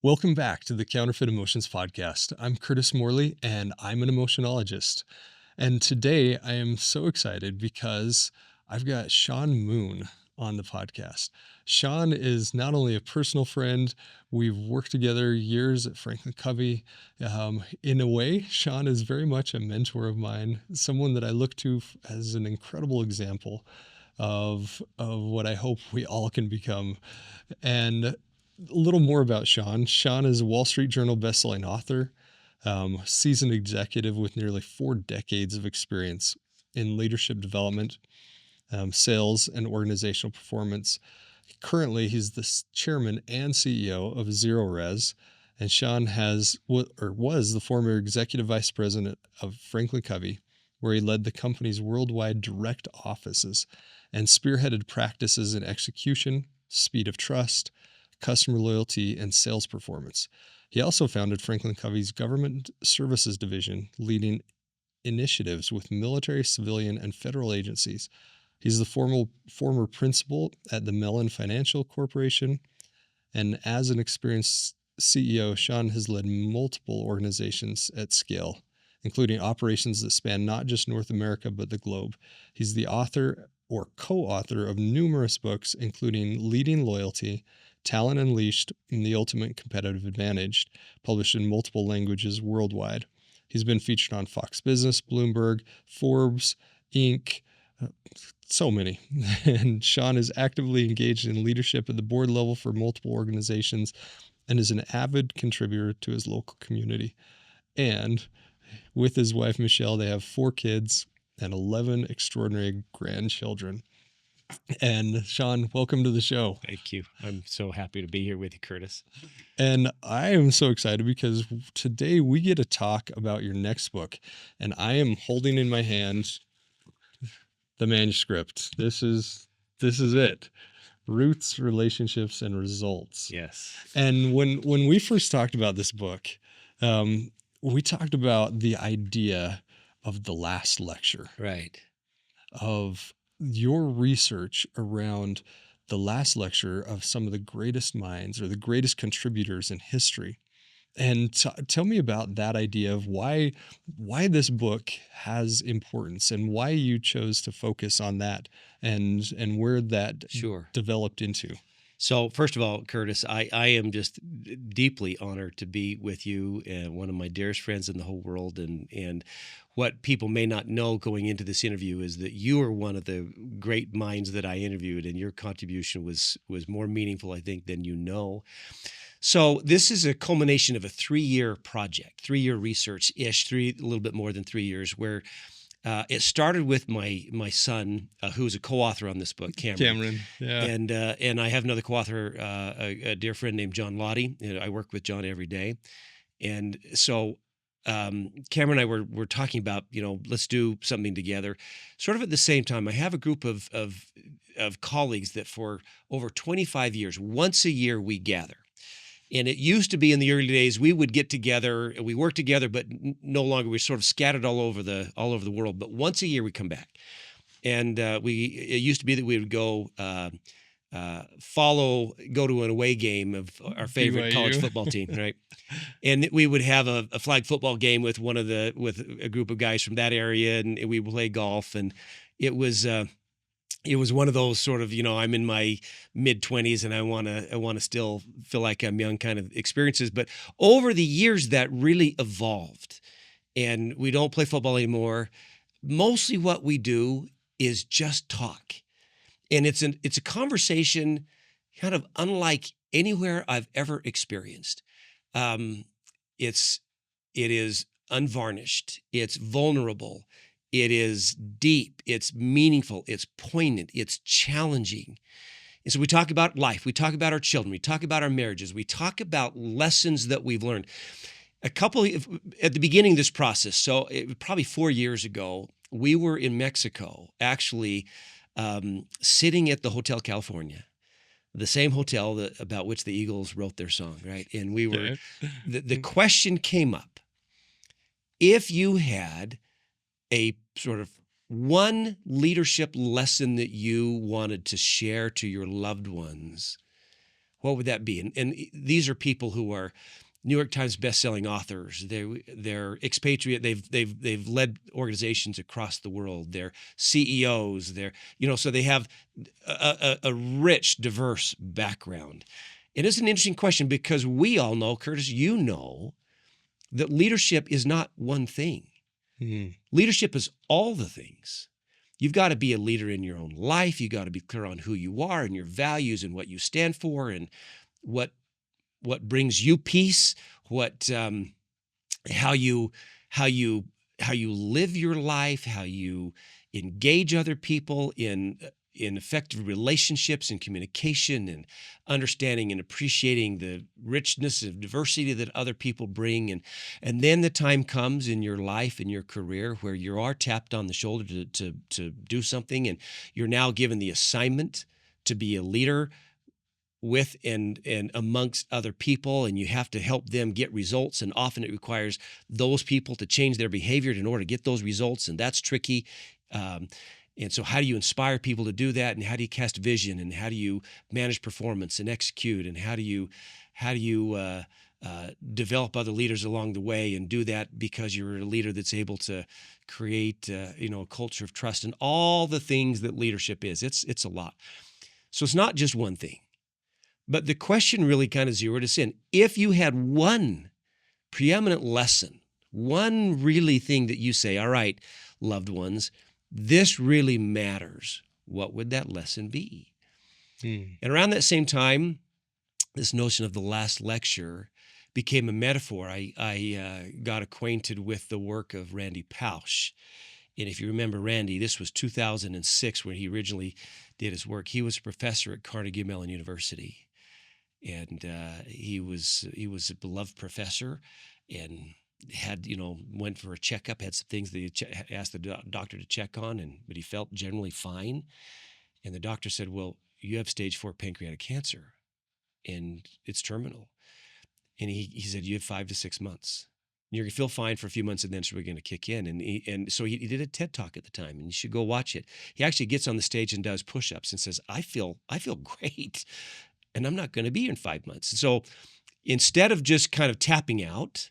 Welcome back to the Counterfeit Emotions Podcast. I'm Curtis Morley, and I'm an emotionologist. And today I am so excited because I've got Shawn Moon on the podcast. Shawn is not only a personal friend, we've worked together years at Franklin Covey. In a way, Shawn is very much a mentor of mine, someone that I look to as an incredible example of what I hope we all can become. And a little more about Shawn. Shawn is a Wall Street Journal bestselling author, seasoned executive with nearly 4 decades of experience in leadership development, sales, and organizational performance. Currently, he's the chairman and CEO of Zero Res, and Shawn was the former executive vice president of Franklin Covey, where he led the company's worldwide direct offices and spearheaded practices in execution, speed of trust, customer loyalty, and sales performance. He also founded Franklin Covey's Government Services Division, leading initiatives with military, civilian, and federal agencies. He's the former principal at the Mellon Financial Corporation, and as an experienced CEO, Shawn has led multiple organizations at scale, including operations that span not just North America, but the globe. He's the author or co-author of numerous books, including Leading Loyalty, Talent Unleashed, and The Ultimate Competitive Advantage, published in multiple languages worldwide. He's been featured on Fox Business, Bloomberg, Forbes, Inc., so many. And Shawn is actively engaged in leadership at the board level for multiple organizations and is an avid contributor to his local community. And with his wife, Michelle, they have 4 kids and 11 extraordinary grandchildren. And Shawn, welcome to the show. Thank you. I'm so happy to be here with you, Curtis. And I am so excited because today we get to talk about your next book. And I am holding in my hand the manuscript. This is it. Roots, Relationships, and Results. Yes. And when we first talked about this book, we talked about the idea of the last lecture. Right. Of your research around the last lecture of some of the greatest minds or the greatest contributors in history. And tell me about that idea of why this book has importance and why you chose to focus on that and where that developed into. So first of all, Curtis, I am just deeply honored to be with you, one of my dearest friends in the whole world. And what people may not know going into this interview is that you are one of the great minds that I interviewed, and your contribution was more meaningful, I think, than you know. So this is a culmination of a 3-year project, 3-year research-ish, a little bit more than 3 years, where it started with my son, who's a co-author on this book, Cameron. Yeah. And I have another co-author, a dear friend named John Lottie. I work with John every day. And so Cameron and I were talking about, let's do something together. Sort of at the same time, I have a group of colleagues that for over 25 years, once a year we gather. And it used to be in the early days, we would get together and we work together, but no longer. We're sort of scattered all over the world. But once a year we come back. And it used to be that we would go to an away game of our favorite college football team, right? And we would have a flag football game with a group of guys from that area, and we would play golf. And it was one of those sort of, I'm in my mid-20s and I want to still feel like I'm young kind of experiences. But over the years, that really evolved, and we don't play football anymore. Mostly what we do is just talk. And it's a conversation kind of unlike anywhere I've ever experienced. It is unvarnished. It's vulnerable. It is deep, it's meaningful, it's poignant, it's challenging. And so we talk about life, we talk about our children, we talk about our marriages, we talk about lessons that we've learned. At the beginning of this process, so probably 4 years ago, we were in Mexico, actually sitting at the Hotel California, the same hotel about which the Eagles wrote their song, right? And we were, the question came up, if you had a sort of one leadership lesson that you wanted to share to your loved ones, what would that be? And these are people who are New York Times bestselling authors. They're expatriate. They've led organizations across the world. They're CEOs. So they have a rich, diverse background. It is an interesting question because we all know, Curtis, you know, that leadership is not one thing. Mm. Leadership is all the things. You've got to be a leader in your own life. You've got to be clear on who you are and your values and what you stand for and what brings you peace, how you live your life, how you engage other people in effective relationships and communication and understanding and appreciating the richness of diversity that other people bring. And then the time comes in your life, in your career, where you are tapped on the shoulder to do something, and you're now given the assignment to be a leader with and amongst other people, and you have to help them get results. And often it requires those people to change their behavior in order to get those results, and that's tricky. And so how do you inspire people to do that? And how do you cast vision? And how do you manage performance and execute? And how do you develop other leaders along the way and do that because you're a leader that's able to create a culture of trust and all the things that leadership is. It's a lot. So it's not just one thing. But the question really kind of zeroed us in. If you had one preeminent lesson, one really thing that you say, all right, loved ones, this really matters, what would that lesson be? And around that same time, this notion of the last lecture became a metaphor. I got acquainted with the work of Randy Pausch. And if you remember Randy, this was 2006 when he originally did his work. He was a professor at Carnegie Mellon University. And he was a beloved professor and had, went for a checkup, had some things that he asked the doctor to check on, but he felt generally fine. And the doctor said, well, you have stage 4 pancreatic cancer and it's terminal. And he said, you have 5 to 6 months. You're going to feel fine for a few months and then it's really going to kick in. And so he did a TED Talk at the time, and you should go watch it. He actually gets on the stage and does push-ups and says, I feel great. And I'm not going to be here in 5 months. So instead of just kind of tapping out,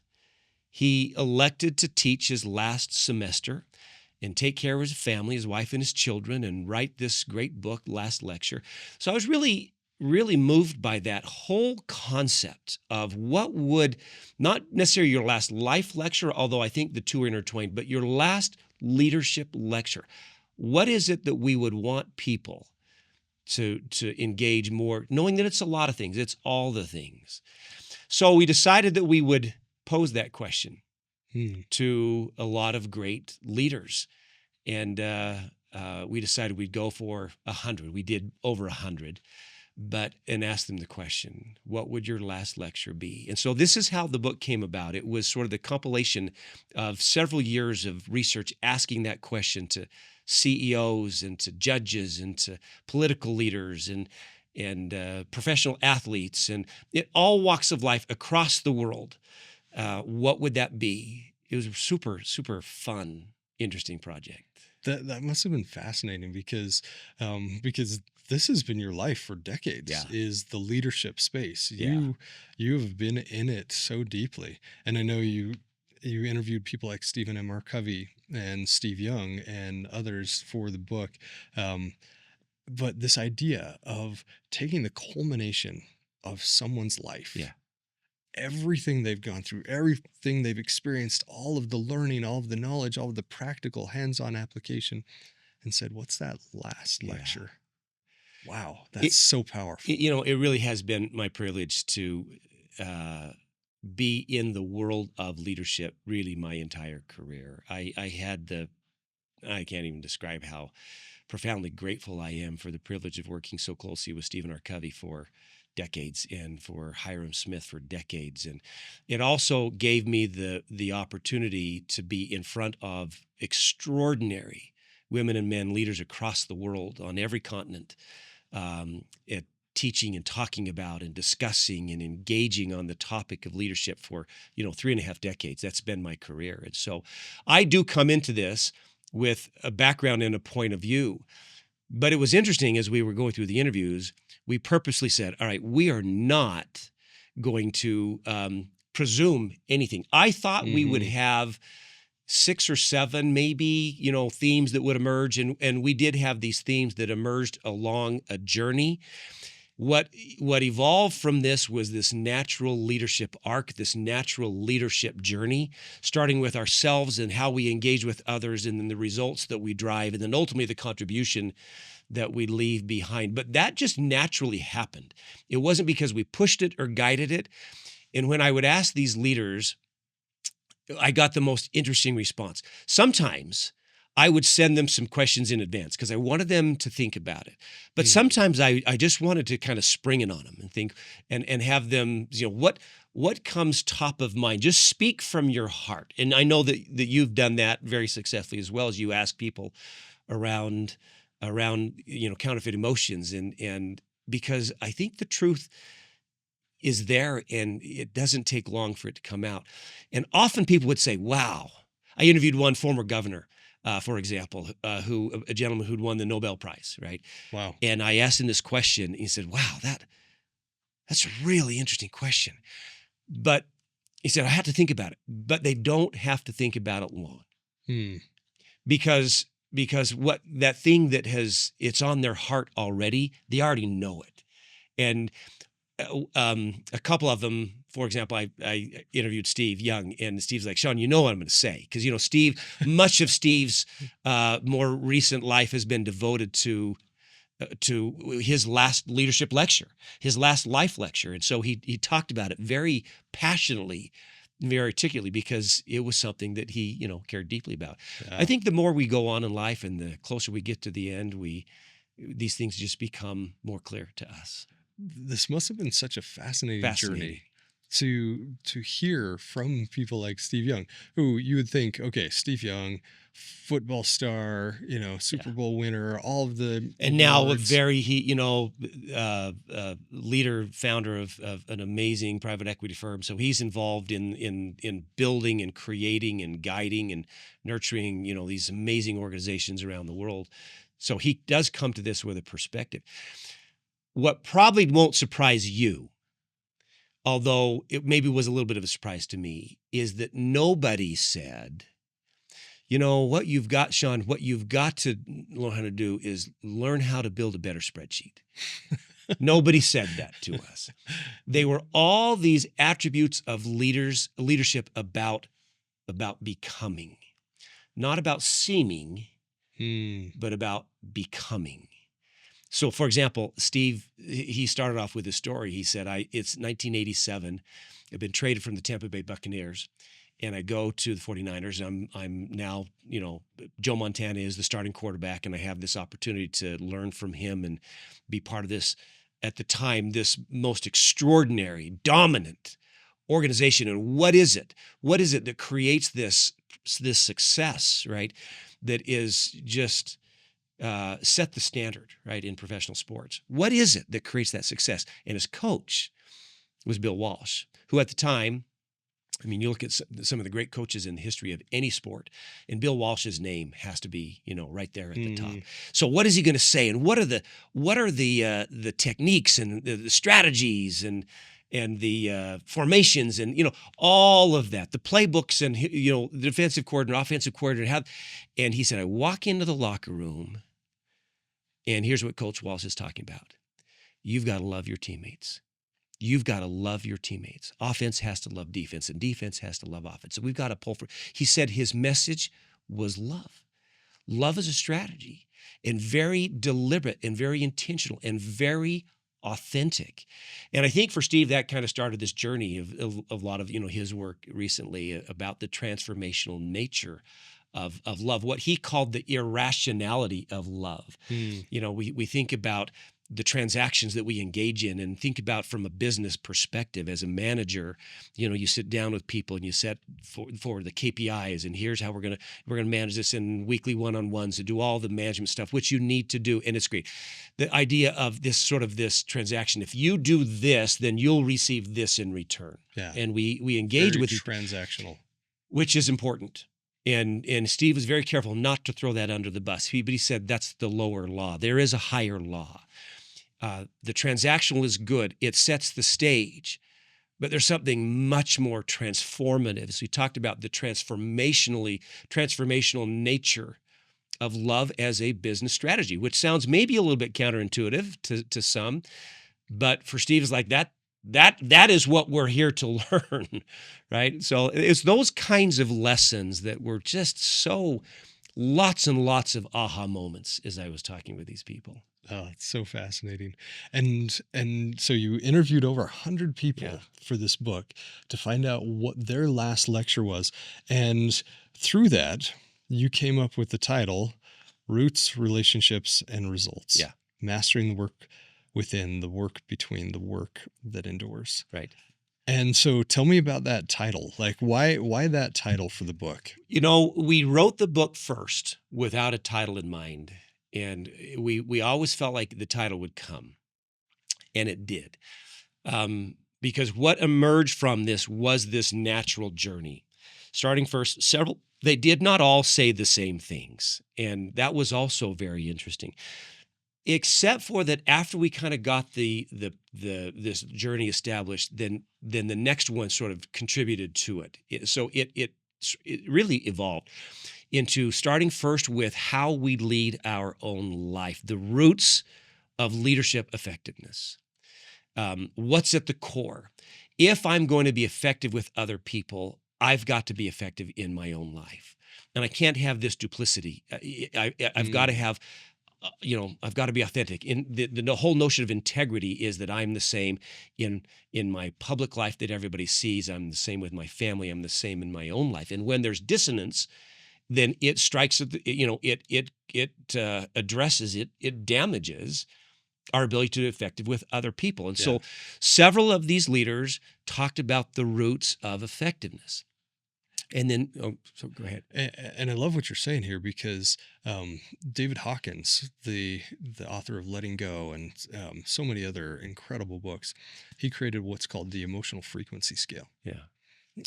he elected to teach his last semester and take care of his family, his wife and his children, and write this great book, Last Lecture. So I was really, really moved by that whole concept of what would, not necessarily your last life lecture, although I think the two are intertwined, but your last leadership lecture. What is it that we would want people to engage more, knowing that it's a lot of things, it's all the things. So we decided that we would pose that question to a lot of great leaders. And we decided we'd go for 100. We did over 100, and asked them the question, what would your last lecture be? And so this is how the book came about. It was sort of the compilation of several years of research asking that question to CEOs and to judges and to political leaders and professional athletes and in all walks of life across the world. What would that be? It was a super, super fun, interesting project. That must have been fascinating because this has been your life for decades. Yeah. Is the leadership space. You have been in it so deeply, and I know you interviewed people like Stephen M. R. Covey and Steve Young and others for the book. But this idea of taking the culmination of someone's life, everything they've gone through, everything they've experienced, all of the learning, all of the knowledge, all of the practical hands-on application, and said, what's that last lecture? Wow, that's so powerful. It really has been my privilege to be in the world of leadership really my entire career. I can't even describe how profoundly grateful I am for the privilege of working so closely with Stephen R. Covey for decades and for Hiram Smith for decades. And it also gave me the opportunity to be in front of extraordinary women and men leaders across the world on every continent, at teaching and talking about and discussing and engaging on the topic of leadership for 3.5 decades. That's been my career. And so I do come into this with a background and a point of view. But it was interesting as we were going through the interviews, we purposely said, all right, we are not going to presume anything. I thought we would have 6 or 7 maybe, themes that would emerge. And we did have these themes that emerged along a journey. What evolved from this was this natural leadership arc, this natural leadership journey, starting with ourselves and how we engage with others, and then the results that we drive, and then ultimately the contribution that we leave behind. But that just naturally happened. It wasn't because we pushed it or guided it. And when I would ask these leaders, I got the most interesting response. Sometimes I would send them some questions in advance because I wanted them to think about it. But sometimes I just wanted to kind of spring it on them and think and have them, what comes top of mind? Just speak from your heart. And I know that you've done that very successfully, as well as you ask people around counterfeit emotions. And because I think the truth is there, and it doesn't take long for it to come out. And often people would say, wow. I interviewed one former governor, for example, a gentleman who'd won the Nobel Prize, right? Wow. And I asked him this question, and he said, wow, that's a really interesting question. But he said, I had to think about it. But they don't have to think about it long. Because what that thing that it's on their heart already, they already know it. And a couple of them, for example, I interviewed Steve Young, and Steve's like, Shawn, you know what I'm going to say. Because, Steve, much of Steve's more recent life has been devoted to his last leadership lecture, his last life lecture. And so he talked about it very passionately, very articulately, because it was something that he, cared deeply about. Yeah. I think the more we go on in life and the closer we get to the end, these things just become more clear to us. This must have been such a fascinating journey to hear from people like Steve Young, who you would think, okay, Steve Young, football star, Super Bowl winner, all of the and now a very leader, founder of an amazing private equity firm. So he's involved in building and creating and guiding and nurturing these amazing organizations around the world. So he does come to this with a perspective. What probably won't surprise you, although it maybe was a little bit of a surprise to me, is that nobody said, what you've got, Shawn, what you've got to learn how to do is learn how to build a better spreadsheet. Nobody said that to us. They were all these attributes of leadership about becoming, not about seeming, but about becoming. So, for example, Steve, he started off with a story. He said, it's 1987. I've been traded from the Tampa Bay Buccaneers, and I go to the 49ers. I'm now, Joe Montana is the starting quarterback, and I have this opportunity to learn from him and be part of this, at the time, this most extraordinary, dominant organization. And what is it? What is it that creates this success, right? That is just set the standard, right, in professional sports. What is it that creates that success? And his coach was Bill Walsh, who at the time, you look at some of the great coaches in the history of any sport, and Bill Walsh's name has to be, right there at the top. So what is he going to say? And what are the techniques and the strategies and the formations and, all of that, the playbooks and, the defensive coordinator, offensive coordinator. And he said, I walk into the locker room, and here's what Coach Walsh is talking about. You've got to love your teammates. You've got to love your teammates. Offense has to love defense, and defense has to love offense. So we've got to pull for. He said his message was love. Love is a strategy, and very deliberate and very intentional and very authentic. And I think for Steve, that kind of started this journey of a lot of, his work recently about the transformational nature of love, what he called the irrationality of love. We think about the transactions that we engage in and think about from a business perspective. As a manager, you sit down with people and you set for the KPIs, and here's how we're going to manage this in weekly one-on-ones and do all the management stuff, which you need to do. And it's great. The idea of this transaction, if you do this, then you'll receive this in return. Yeah. And we engage with transactional, which is important. And Steve was very careful not to throw that under the bus. But he said that's the lower law. There is a higher law. The transactional is good. It sets the stage. But there's something much more transformative. So we talked about the transformational nature of love as a business strategy, which sounds maybe a little bit counterintuitive to some, but for Steve, it's like that is what we're here to learn, right? So it's those kinds of lessons that were just so lots and lots of aha moments as I was talking with these people. Oh, it's so fascinating. And so you interviewed over 100 people for this book to find out what their last lecture was. And through that, you came up with the title, Roots, Relationships, and Results. Yeah. Mastering the work within, the work between, the work that endures. Right. And so tell me about that title. Like why that title for the book? We wrote the book first without a title in mind. And we always felt like the title would come, and it did. Because what emerged from this was this natural journey. Starting first, they did not all say the same things. And that was also very interesting. Except for that, after we kind of got this journey established, then the next one sort of contributed to it. So it really evolved into starting first with how we lead our own life, the roots of leadership effectiveness. What's at the core? If I'm going to be effective with other people, I've got to be effective in my own life. And I can't have this duplicity. I've got to have, I've got to be authentic. In the whole notion of integrity is that I'm the same in my public life that everybody sees. I'm the same with my family. I'm the same in my own life. And when there's dissonance, then it strikes at it addresses it. It damages our ability to be effective with other people. And so several of these leaders talked about the roots of effectiveness. And then, so go ahead. And I love what you're saying here because David Hawkins, the author of Letting Go and so many other incredible books, he created what's called the emotional frequency scale. Yeah.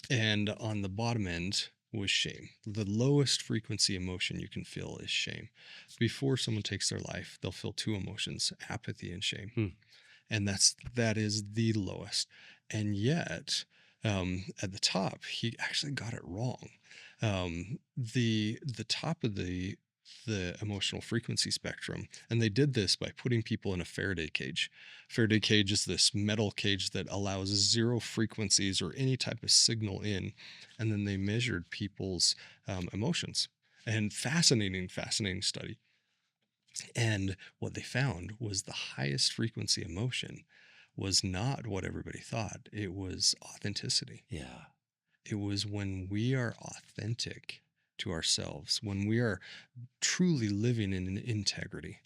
And on the bottom end was shame. The lowest frequency emotion you can feel is shame. Before someone takes their life, they'll feel two emotions, apathy and shame. And that is the lowest. And yet, at the top, he actually got it wrong. The top of the emotional frequency spectrum, and they did this by putting people in a Faraday cage. Faraday cage is this metal cage that allows zero frequencies or any type of signal in, and then they measured people's emotions. And fascinating study. And what they found was the highest frequency emotion was not what everybody thought. It was authenticity. Yeah. It was when we are authentic to ourselves, when we are truly living in integrity.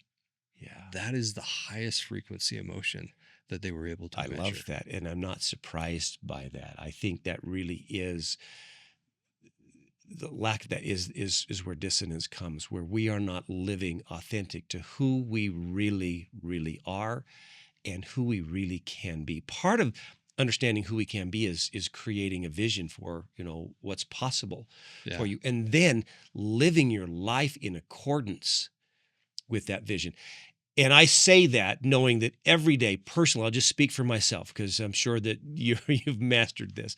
Yeah. That is the highest frequency emotion that they were able to measure. I love that. And I'm not surprised by that. I think that really is the lack of that is where dissonance comes, where we are not living authentic to who we really, really are and who we really can be. Part of understanding who we can be is creating a vision for, what's possible for you, and then living your life in accordance with that vision. And I say that knowing that every day, personally, I'll just speak for myself because I'm sure that you've mastered this.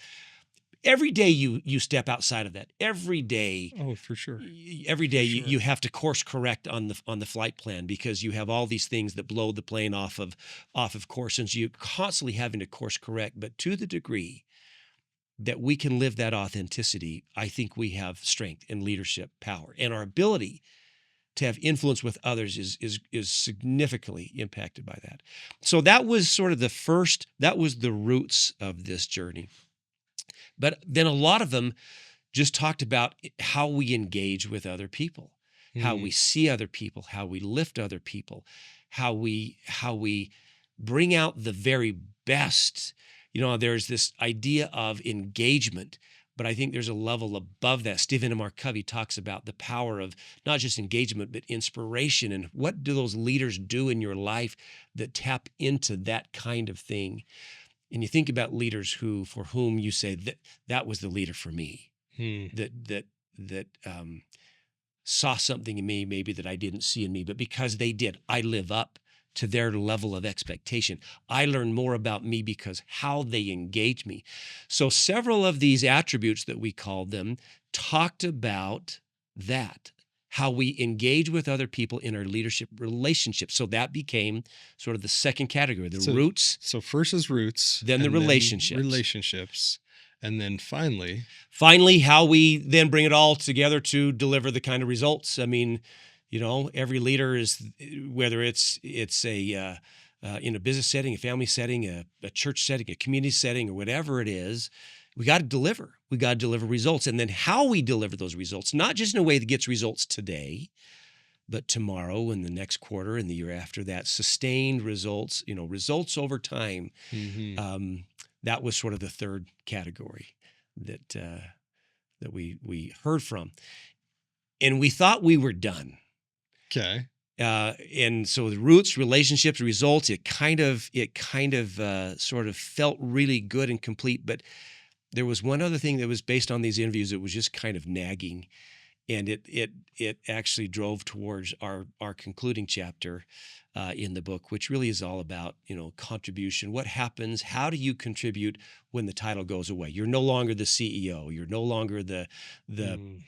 Every day you step outside of that. Every day. Oh, for sure. Every day you have to course correct on the flight plan because you have all these things that blow the plane off of course, and so you're constantly having to course correct. But to the degree that we can live that authenticity, I think we have strength and leadership power, and our ability to have influence with others is significantly impacted by that. So that was sort of that was the roots of this journey. But then a lot of them just talked about how we engage with other people, how we see other people, how we lift other people, how we bring out the very best. There's this idea of engagement, but I think there's a level above that. Stephen M. R. Covey talks about the power of not just engagement, but inspiration. And what do those leaders do in your life that tap into that kind of thing? And you think about leaders for whom you say that was the leader for me, that saw something in me maybe that I didn't see in me, but because they did, I live up to their level of expectation. I learn more about me because how they engage me. So several of these attributes that we called them talked about that, how we engage with other people in our leadership relationships. So that became sort of the second category, the roots. So first is roots. Then the relationships. Relationships. And then finally, how we then bring it all together to deliver the kind of results. I mean, every leader is, whether it's a in a business setting, a family setting, a church setting, a community setting, or whatever it is, we got to deliver. We got to deliver results. And then how we deliver those results, not just in a way that gets results today, but tomorrow and the next quarter and the year after that, sustained results, results over time. mm-hmm. That was sort of the third category that we heard from. And we thought we were done. Okay. And so the roots, relationships, results, it kind of sort of felt really good and complete. But there was one other thing that was based on these interviews that was just kind of nagging. And it actually drove towards our concluding chapter in the book, which really is all about, contribution. What happens? How do you contribute when the title goes away? You're no longer the CEO. You're no longer the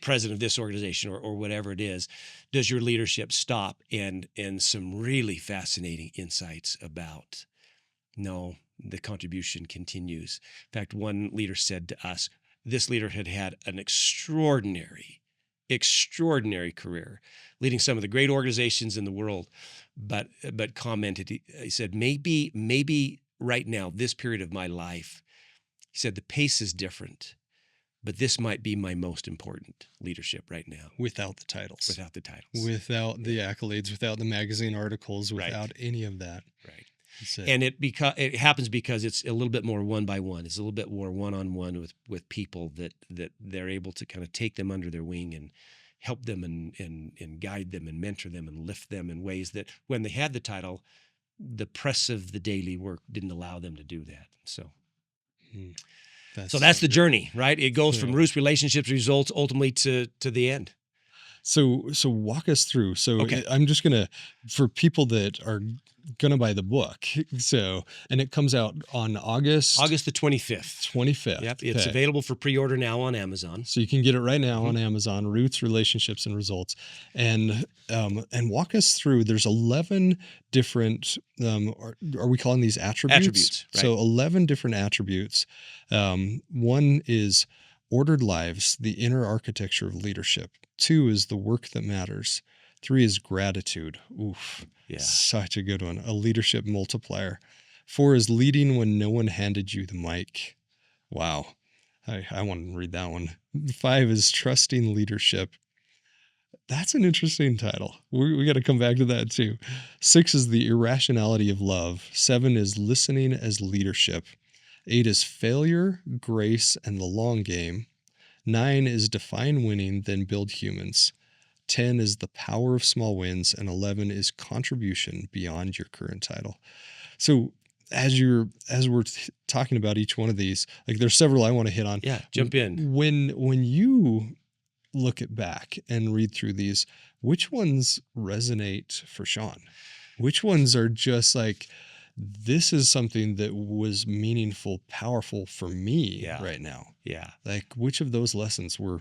president of this organization or whatever it is. Does your leadership stop? And some really fascinating insights about, no, the contribution continues. In fact, one leader said to us, this leader had an extraordinary career, leading some of the great organizations in the world, but commented, he said, maybe right now, this period of my life, he said, the pace is different, but this might be my most important leadership right now. Without the titles. Without the accolades, without the magazine articles, without any of that. Right. And it happens because it's a little bit more one by one. It's a little bit more one-on-one with people that they're able to kind of take them under their wing and help them and guide them and mentor them and lift them in ways that when they had the title, the press of the daily work didn't allow them to do that. So that's the journey, right? It goes from roots, relationships, results, ultimately to the end. So walk us through. So okay. I'm just going to, for people that are going to buy the book. And it comes out on August the 25th. 25th. Yep. It's available for pre-order now on Amazon. So you can get it right now on Amazon, Roots, Relationships, and Results. And walk us through, there's 11 different, are we calling these attributes? Attributes, right. So 11 different attributes. One is ordered lives, the inner architecture of leadership. 2 is the work that matters. 3 is gratitude. Oof. Yeah. Such a good one. A leadership multiplier. 4 is leading when no one handed you the mic. Wow. I want to read that one. 5 is trusting leadership. That's an interesting title. We got to come back to that too. 6 is the irrationality of love. 7 is listening as leadership. 8 is failure, grace, and the long game. 9 is define winning, then build humans. 10 is the power of small wins, and 11 is contribution beyond your current title. So as we're talking about each one of these, like there's several I want to hit on. Yeah, jump in. When you look back and read through these, which ones resonate for Shawn? Which ones are just like, this is something that was meaningful, powerful for me right now? Yeah. Like which of those lessons were...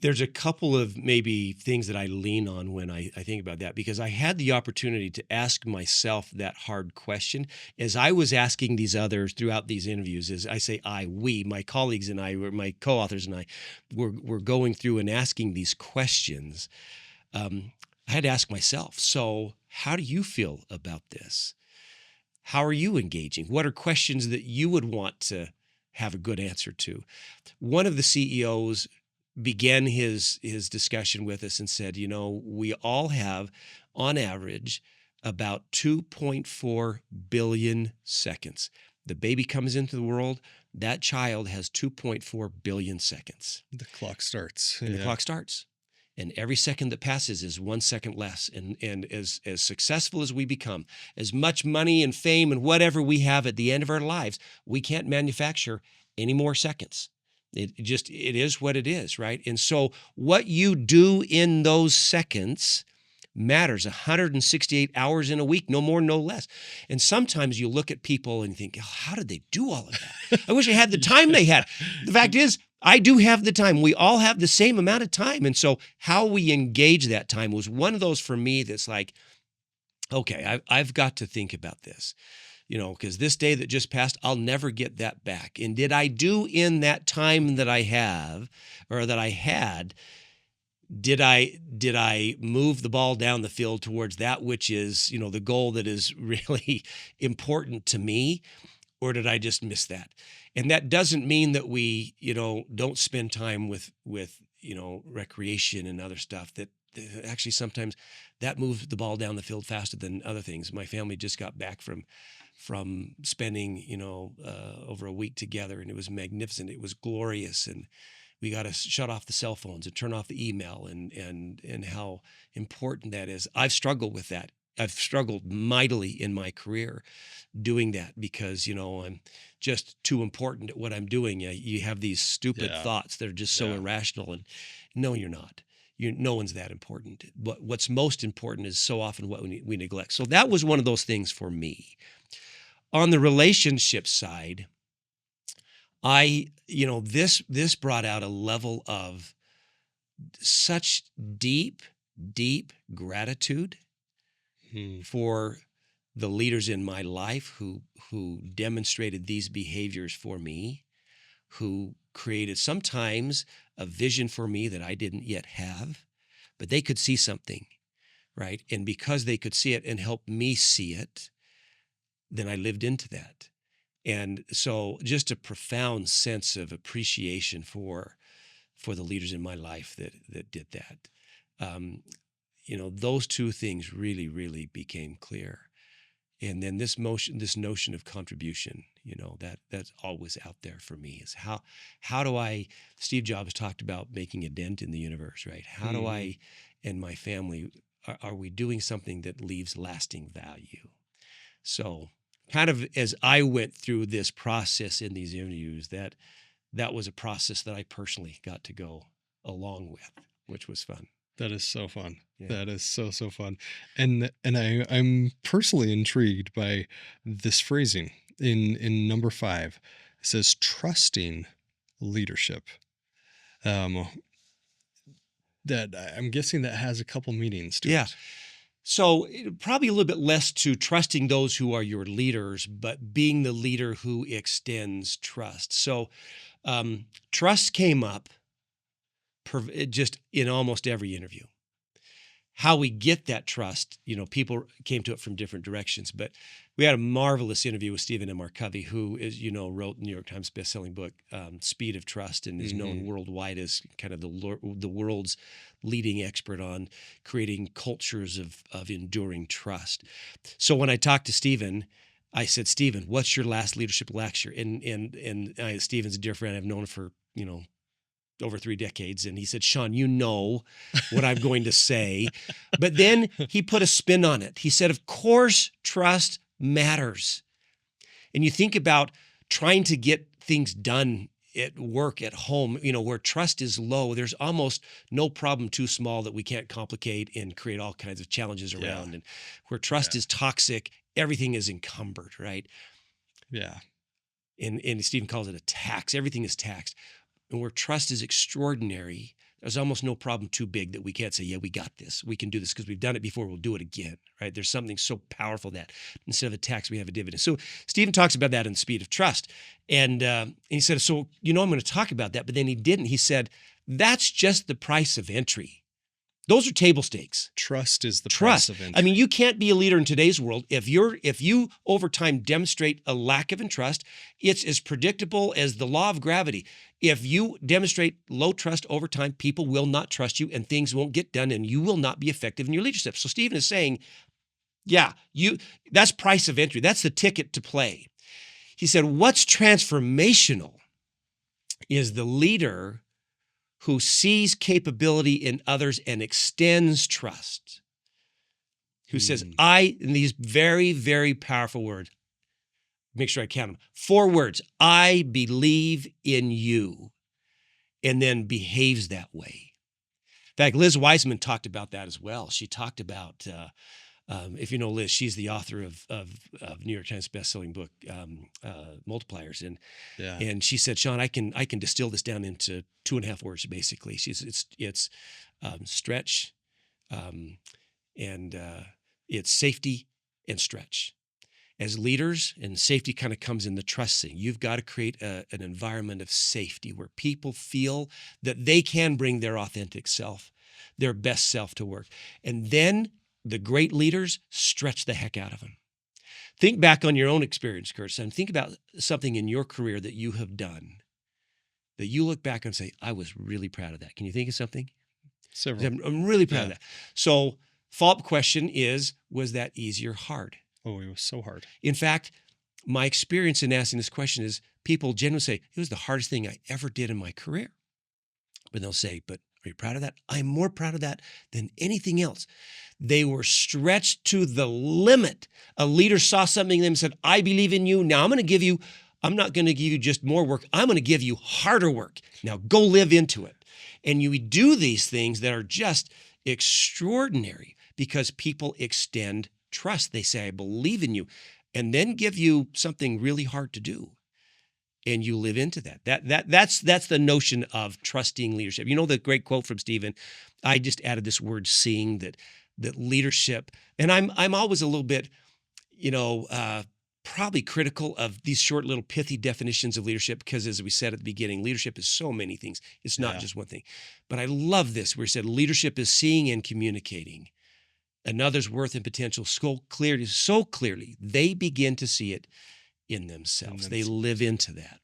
There's a couple of maybe things that I lean on when I think about that, because I had the opportunity to ask myself that hard question as I was asking these others throughout these interviews. As I say, we, my colleagues and I, my co-authors and I, were going through and asking these questions. I had to ask myself, so how do you feel about this? How are you engaging? What are questions that you would want to have a good answer to? One of the CEOs began his discussion with us and said, we all have, on average, about 2.4 billion seconds. The baby comes into the world, that child has 2.4 billion seconds. The clock starts. And the clock starts. And every second that passes is 1 second less. And as successful as we become, as much money and fame and whatever we have at the end of our lives, we can't manufacture any more seconds. It is what it is, right? And so what you do in those seconds matters. 168 hours in a week, no more, no less. And sometimes you look at people and think, oh, how did they do all of that? I wish I had the time they had. The fact is, I do have the time. We all have the same amount of time. And so how we engage that time was one of those for me that's like, okay, I've got to think about this, because this day that just passed, I'll never get that back. And did I do in that time that I have or that I had, did I move the ball down the field towards that which is, the goal that is really important to me, or did I just miss that? And that doesn't mean that we, don't spend time with recreation and other stuff that actually sometimes that moves the ball down the field faster than other things. My family just got back from spending, over a week together, and it was magnificent. It was glorious. And we got to shut off the cell phones and turn off the email and how important that is. I've struggled with that. I've struggled mightily in my career doing that because, I'm just too important at what I'm doing. You have these stupid thoughts that are just so irrational, and no, you're not. No one's that important. But what's most important is so often what we neglect. So that was one of those things for me. On the relationship side, this brought out a level of such deep, deep gratitude for the leaders in my life who demonstrated these behaviors for me, who created sometimes a vision for me that I didn't yet have, but they could see something, right? And because they could see it and help me see it, then I lived into that. And so just a profound sense of appreciation for the leaders in my life that did that. Those two things really, really became clear. And then this notion of contribution, that's always out there for me is how do I, Steve Jobs talked about making a dent in the universe, right? How do I and my family, are we doing something that leaves lasting value? So kind of as I went through this process in these interviews, that was a process that I personally got to go along with, which was fun. That is so fun. Yeah. That is so fun. And I'm personally intrigued by this phrasing in number 5. It says trusting leadership. That I'm guessing that has a couple meanings to it. So probably a little bit less to trusting those who are your leaders, but being the leader who extends trust. So trust came up just in almost every interview. How we get that trust, people came to it from different directions, but we had a marvelous interview with Stephen M. R. Covey, who is, wrote the New York Times bestselling book, Speed of Trust, and is known worldwide as kind of the world's leading expert on creating cultures of enduring trust. So when I talked to Stephen, I said, Stephen, what's your last leadership lecture? And Stephen's a dear friend. I've known him for, over 3 decades. And he said, Shawn, you know what I'm going to say. But then he put a spin on it. He said, of course, trust matters. And you think about trying to get things done at work, at home, where trust is low, there's almost no problem too small that we can't complicate and create all kinds of challenges around. Yeah. And where trust is toxic, everything is encumbered, right? Yeah. And Stephen calls it a tax. Everything is taxed. And where trust is extraordinary, there's almost no problem too big that we can't say, yeah, we got this. We can do this because we've done it before. We'll do it again, right? There's something so powerful that instead of a tax, we have a dividend. So Stephen talks about that in Speed of Trust. And he said, so, I'm going to talk about that. But then he didn't. He said, that's just the price of entry. Those are table stakes. Trust is the price of entry. I mean, you can't be a leader in today's world if you over time demonstrate a lack of trust. It's as predictable as the law of gravity. If you demonstrate low trust over time, people will not trust you and things won't get done and you will not be effective in your leadership. So Stephen is saying, that's price of entry. That's the ticket to play. He said, what's transformational is the leader who sees capability in others and extends trust, who says, in these very, very powerful words, make sure I count them, 4 words, I believe in you, and then behaves that way. fact, Liz Wiseman talked about that as well. She talked about, if you know Liz, she's the author of New York Times bestselling book, Multipliers. Yeah. And she said, Shawn, I can distill this down into 2.5 words, basically. It's stretch, and it's safety and stretch. As leaders, and safety kind of comes in the trust thing. You've got to create an environment of safety where people feel that they can bring their authentic self, their best self to work. And then the great leaders stretch the heck out of them. Think back on your own experience, Kurt, and think about something in your career that you have done that you look back and say, I was really proud of that. Can you think of something? Several. I'm really proud of that. So follow-up question is, was that easy or hard? Oh, it was so hard. In fact, my experience in asking this question is people genuinely say, it was the hardest thing I ever did in my career. But they'll say, but are you proud of that? I'm more proud of that than anything else. They were stretched to the limit. A leader saw something in them and said, I believe in you. Now I'm not going to give you just more work. I'm going to give you harder work. Now go live into it. And you do these things that are just extraordinary because people extend trust. They say, I believe in you, and then give you something really hard to do. And you live into that. That's the notion of trusting leadership. You know the great quote from Stephen? I just added this word seeing, that leadership, and I'm always a little bit, probably critical of these short little pithy definitions of leadership, because as we said at the beginning, leadership is so many things. It's not just one thing. But I love this where he said leadership is seeing and communicating another's worth and potential so clearly, they begin to see it in themselves. They live into that.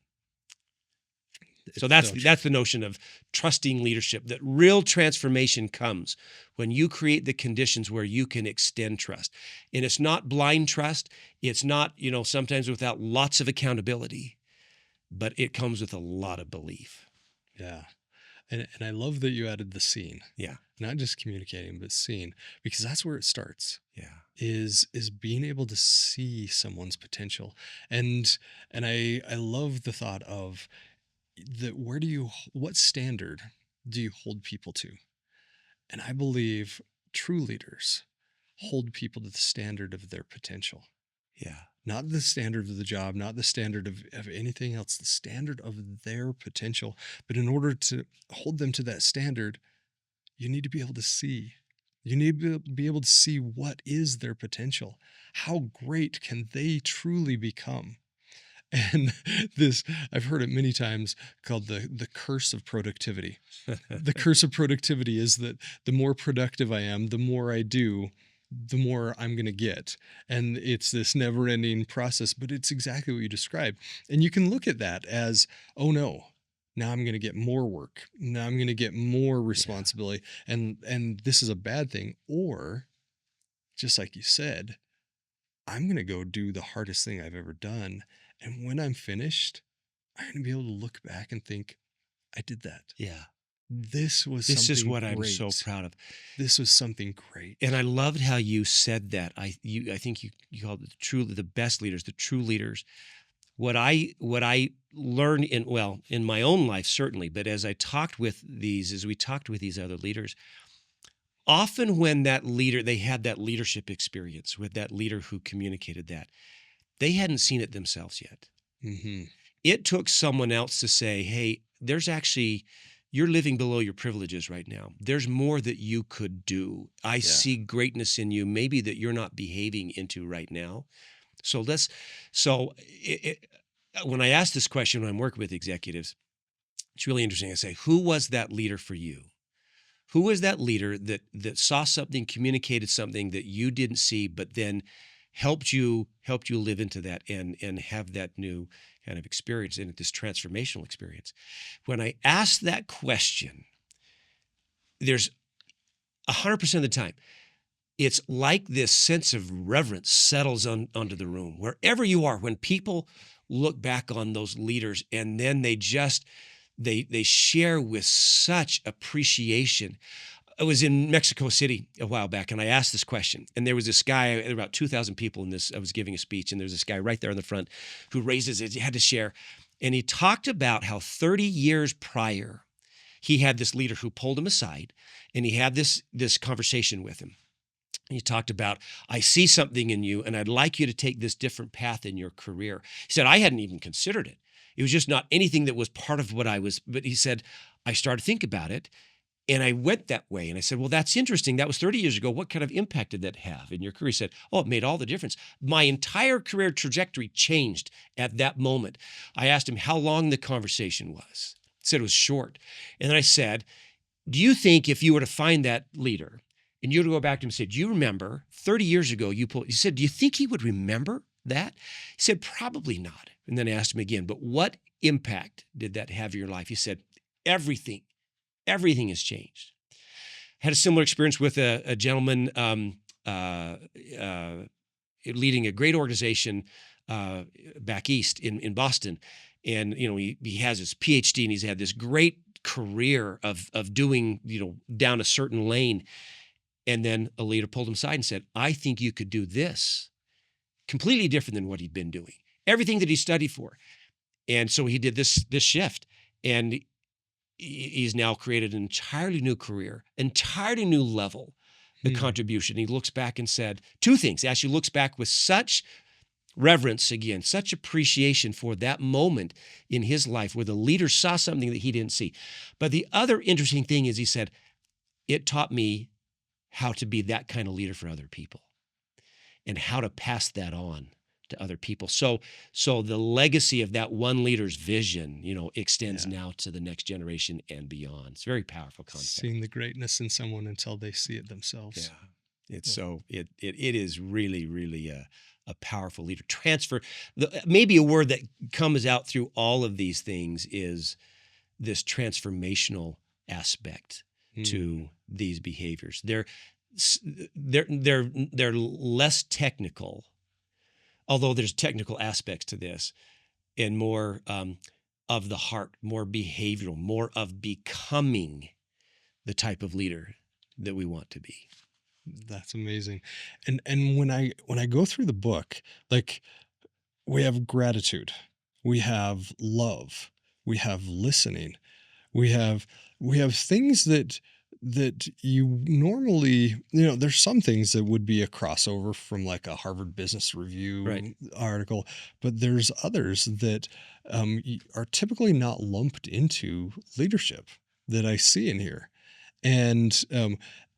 So that's the notion of trusting leadership, that real transformation comes when you create the conditions where you can extend trust. And it's not blind trust. It's not, sometimes without lots of accountability, but it comes with a lot of belief. Yeah. And I love that you added the scene. Yeah. Not just communicating, but seeing, because that's where it starts. Yeah. Is being able to see someone's potential. And I love the thought of that. What standard do you hold people to? And I believe true leaders hold people to the standard of their potential. Yeah. Not the standard of the job, not the standard of anything else, the standard of their potential. But in order to hold them to that standard, you need to be able to see. You need to be able to see what is their potential. How great can they truly become? And this, I've heard it many times, called the curse of productivity. The curse of productivity is that the more productive I am, the more I do, the more I'm going to get. And it's this never ending process, but it's exactly what you described. And you can look at that as, oh no, now I'm going to get more work. Now I'm going to get more responsibility. Yeah. And this is a bad thing. Or just like you said, I'm going to go do the hardest thing I've ever done. And when I'm finished, I'm going to be able to look back and think, I did that. Yeah. This is what great. I'm so proud of. This was something great. And I loved how you said that. I think you called it the best leaders, the true leaders. What I learned in my own life, certainly, but as we talked with these other leaders, often when that leader, they had that leadership experience with that leader who communicated that, they hadn't seen it themselves yet. Mm-hmm. It took someone else to say, hey, you're living below your privileges right now. There's more that you could do. I see greatness in you, maybe that you're not behaving into right now. When I ask this question when I'm working with executives, it's really interesting. I say, who was that leader for you? Who was that leader that saw something, communicated something that you didn't see, but then helped you live into that and have that new kind of experience and this transformational experience? When I ask that question, there's 100% of the time, it's like this sense of reverence settles onto the room. Wherever you are, when people look back on those leaders and then they share with such appreciation. I was in Mexico City a while back, and I asked this question. And there was this guy, there were about 2,000 people in this. I was giving a speech, and there's this guy right there in the front who raises it. He had to share. And he talked about how 30 years prior, he had this leader who pulled him aside, and he had this conversation with him. He talked about, I see something in you, and I'd like you to take this different path in your career. He said, I hadn't even considered it. It was just not anything that was part of what I was, but he said, I started to think about it, and I went that way. And I said, well, that's interesting. That was 30 years ago. What kind of impact did that have in your career? He said, oh, it made all the difference. My entire career trajectory changed at that moment. I asked him how long the conversation was. He said it was short. And then I said, do you think if you were to find that leader, and you were to go back to him and say, do you remember 30 years ago you pulled, he said, do you think he would remember that? He said, probably not. And then I asked him again, but what impact did that have in your life? He said, everything has changed. Had a similar experience with a gentleman leading a great organization back east in Boston. And, he has his PhD, and he's had this great career of doing, down a certain lane. And then a leader pulled him aside and said, I think you could do this completely different than what he'd been doing, everything that he studied for. And so he did this shift, and he's now created an entirely new career, entirely new level of contribution. He looks back and said two things. Actually looks back with such reverence again, such appreciation for that moment in his life where the leader saw something that he didn't see. But the other interesting thing is he said, it taught me how to be that kind of leader for other people and how to pass that on to other people. So the legacy of that one leader's vision, extends now to the next generation and beyond. It's a very powerful concept. Seeing the greatness in someone until they see it themselves. Yeah. It is really, really a powerful leader. Maybe a word that comes out through all of these things is this transformational aspect to these behaviors. They're less technical, although there's technical aspects to this, and more of the heart, more behavioral, more of becoming the type of leader that we want to be. That's amazing. And when I go through the book, like, we have gratitude, we have love, we have listening, we have things that you normally, there's some things that would be a crossover from like a Harvard Business Review article, but there's others that are typically not lumped into leadership that I see in here. And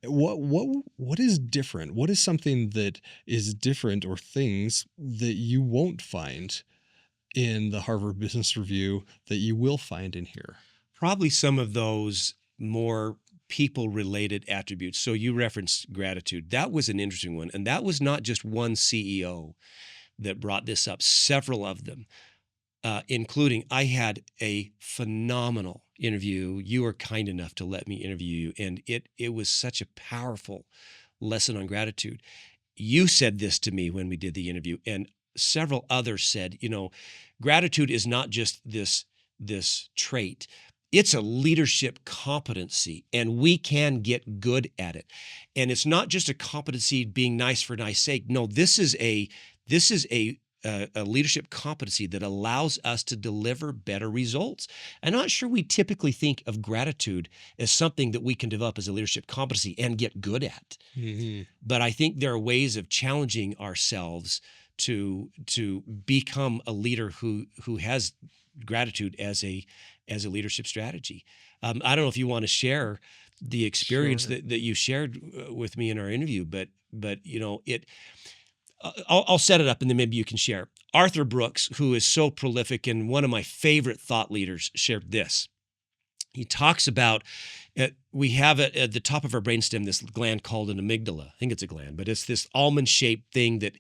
what is different? What is something that is different, or things that you won't find in the Harvard Business Review that you will find in here? Probably some of those more people-related attributes. So you referenced gratitude. That was an interesting one. And that was not just one CEO that brought this up, several of them, including, I had a phenomenal interview. You were kind enough to let me interview you. And it was such a powerful lesson on gratitude. You said this to me when we did the interview, and several others said, gratitude is not just this trait. It's a leadership competency, and we can get good at it. And it's not just a competency being nice for nice sake. No, this is a leadership competency that allows us to deliver better results. I'm not sure we typically think of gratitude as something that we can develop as a leadership competency and get good at. Mm-hmm. But I think there are ways of challenging ourselves to become a leader who has gratitude as a leadership strategy. I don't know if you want to share the experience that you shared with me in our interview, but I'll set it up and then maybe you can share. Arthur Brooks, who is so prolific and one of my favorite thought leaders, shared this. He talks about we have at the top of our brainstem this gland called an amygdala. I think it's a gland, but it's this almond-shaped thing that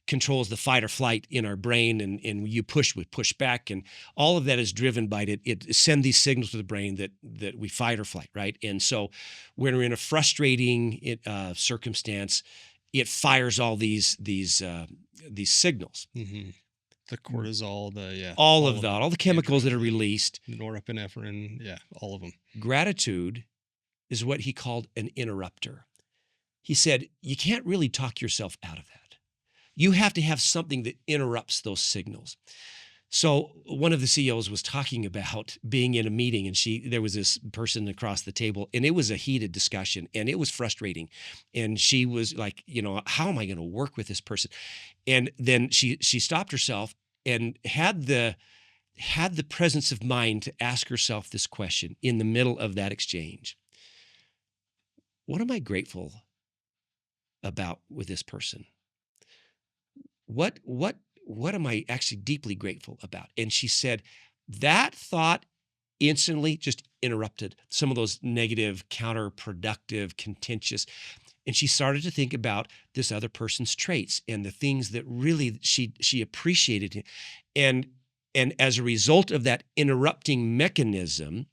controls the fight or flight in our brain, and you we push back, and all of that is driven by it send these signals to the brain that we fight or flight, right? And so when we're in a frustrating circumstance, it fires all these signals. Mm-hmm. The cortisol, all the chemicals that are released, norepinephrine, all of them. Gratitude is what he called an interrupter. He said, you can't really talk yourself out of that. You have to have something that interrupts those signals. So one of the CEOs was talking about being in a meeting, and there was this person across the table, and it was a heated discussion, and it was frustrating. And she was like, how am I going to work with this person? And then she stopped herself and had the presence of mind to ask herself this question in the middle of that exchange. What am I grateful about with this person? What am I actually deeply grateful about? And she said that thought instantly just interrupted some of those negative, counterproductive, contentious. And she started to think about this other person's traits and the things that really she appreciated. And as a result of that interrupting mechanism,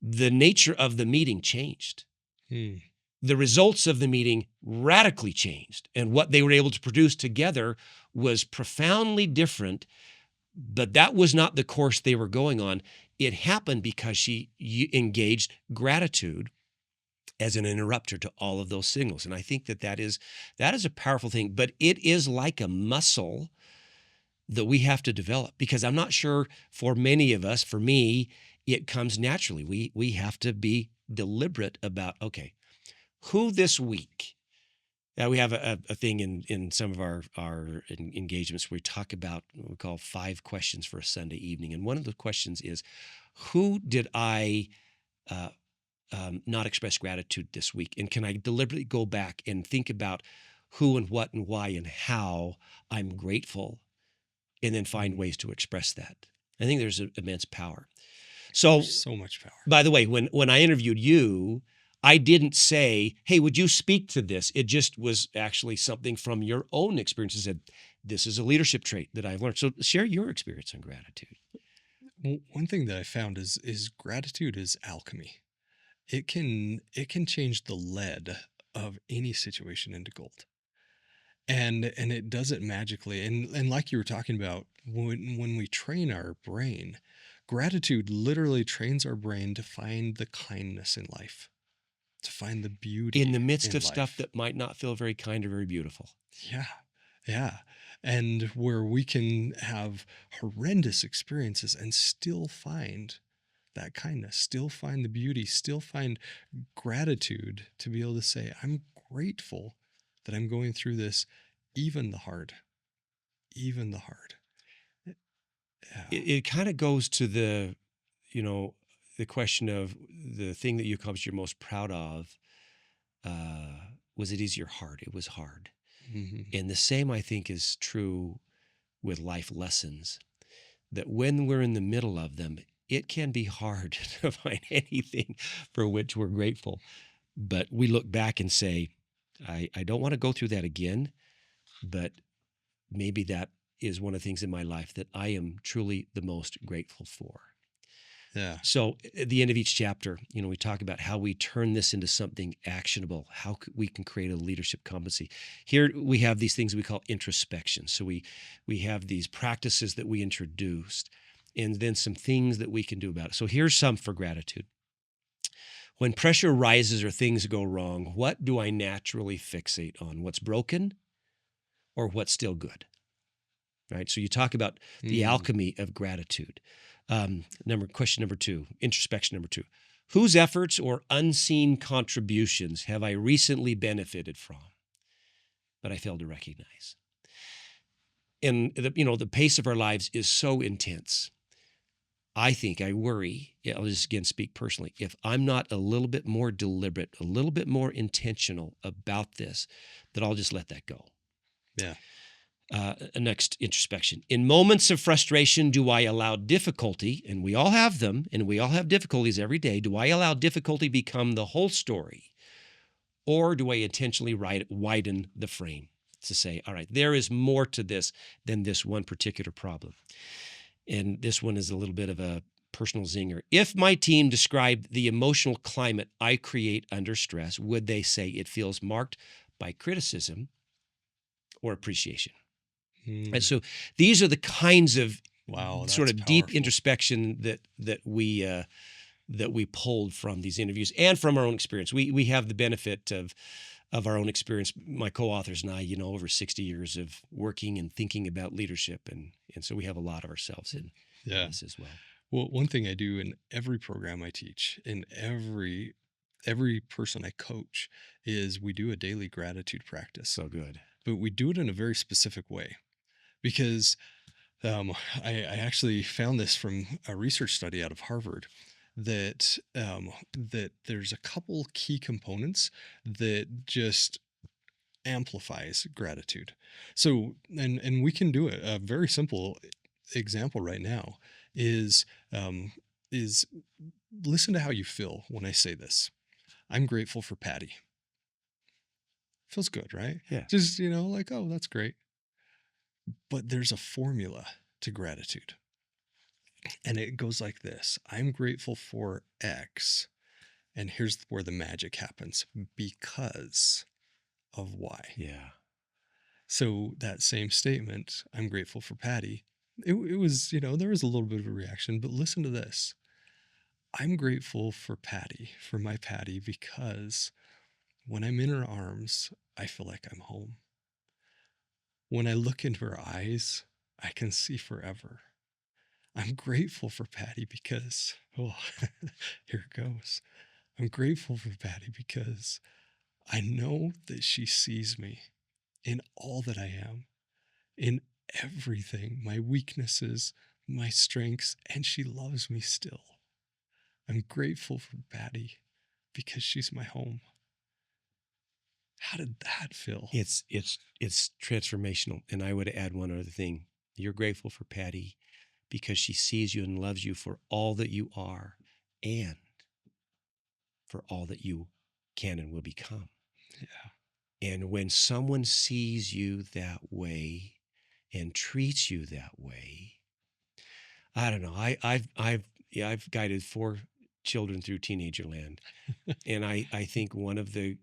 the nature of the meeting changed. The results of the meeting radically changed, and what they were able to produce together was profoundly different, but that was not the course they were going on. It happened because she engaged gratitude as an interrupter to all of those signals. And I think that is a powerful thing, but it is like a muscle that we have to develop, because I'm not sure for many of us, for me, it comes naturally. We have to be deliberate about, okay, who this week? We have a thing in some of our engagements where we talk about what we call 5 questions for a Sunday evening. And one of the questions is, who did I not express gratitude this week? And can I deliberately go back and think about who and what and why and how I'm grateful, and then find ways to express that? I think there's immense power. So much power. By the way, when I interviewed you, I didn't say, hey, would you speak to this? It just was actually something from your own experiences that this is a leadership trait that I've learned. So share your experience on gratitude. Well, one thing that I found is gratitude is alchemy. It can change the lead of any situation into gold. And it does it magically. And like you were talking about, when we train our brain, gratitude literally trains our brain to find the kindness in life, to find the beauty in the midst in of life. Stuff that might not feel very kind or very beautiful. Yeah. And where we can have horrendous experiences and still find that kindness, still find the beauty, still find gratitude to be able to say, I'm grateful that I'm going through this, even the hard. Yeah. It kind of goes to the question of the thing that you accomplished you're most proud of. Was it easy or hard? It was hard. Mm-hmm. And the same, I think, is true with life lessons, that when we're in the middle of them, it can be hard to find anything for which we're grateful. But we look back and say, I don't want to go through that again, but maybe that is one of the things in my life that I am truly the most grateful for. Yeah. So at the end of each chapter, we talk about how we turn this into something actionable, how we can create a leadership competency. Here we have these things we call introspection. So we have these practices that we introduced, and then some things that we can do about it. So here's some for gratitude. When pressure rises or things go wrong, what do I naturally fixate on? What's broken or what's still good? Right? So you talk about the alchemy of gratitude. Question number 2, introspection number 2. Whose efforts or unseen contributions have I recently benefited from, but I failed to recognize? And the pace of our lives is so intense. I worry, I'll just again speak personally, if I'm not a little bit more deliberate, a little bit more intentional about this, that I'll just let that go. Yeah. Next, introspection. In moments of frustration, do I allow difficulty, and we all have them, and we all have difficulties every day, do I allow difficulty become the whole story? Or do I intentionally widen the frame to say, all right, there is more to this than this one particular problem? And this one is a little bit of a personal zinger. If my team described the emotional climate I create under stress, would they say it feels marked by criticism or appreciation? And so these are the kinds of sort of deep introspection that we pulled from these interviews and from our own experience. We have the benefit of of our own experience, my co-authors and I, over 60 years of working and thinking about leadership. And so we have a lot of ourselves in this as well. Well, one thing I do in every program I teach, in every person I coach, is we do a daily gratitude practice. So good. But we do it in a very specific way, because I actually found this from a research study out of Harvard, that that there's a couple key components that just amplifies gratitude. So, and we can do it. A very simple example right now is is listen to how you feel when I say this. I'm grateful for Patty. Feels good, right? Yeah. Just, like, oh, that's great. But there's a formula to gratitude. And it goes like this. I'm grateful for X. And here's where the magic happens, because of Y. Yeah. So that same statement, I'm grateful for Patty, it was, there was a little bit of a reaction, but listen to this. I'm grateful for Patty, for my Patty, because when I'm in her arms, I feel like I'm home. When I look into her eyes, I can see forever. I'm grateful for Patty because, here it goes. I'm grateful for Patty because I know that she sees me in all that I am, in everything, my weaknesses, my strengths, and she loves me still. I'm grateful for Patty because she's my home. How did that feel? It's transformational. And I would add one other thing. You're grateful for Patty because she sees you and loves you for all that you are and for all that you can and will become. Yeah. And when someone sees you that way and treats you that way, I don't know. I've guided 4 children through teenager land, and I think one of the